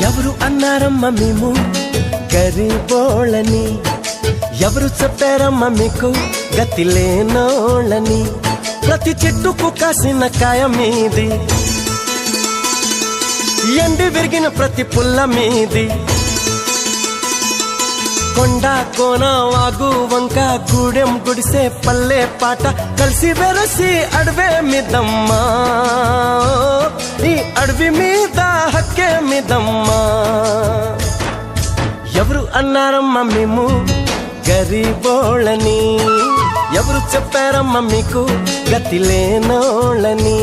ఎవరు అన్నారమ్మ మేము గరీబోళ్ళని, ఎవరు చెప్పారమ్మ మీకు గతి లేనోళ్ళని. ప్రతి చెట్టుకు కాసిన కాయ మీది, ఎండి విరిగిన ప్రతి పుల్ల మీది. కొండ కోన వాగు వంక గూడెం గుడిసే పల్లె పాట కలిసి వెరసి అడవే మిదమ్మా, ఈ అడవి మీద హక్కే మిదమ్మా. ఎవరు అన్నారమ్మ మేము గరీబోళ్ళని, ఎవరు చెప్పారమ్మ మీకు గతి లేనోళ్ళని.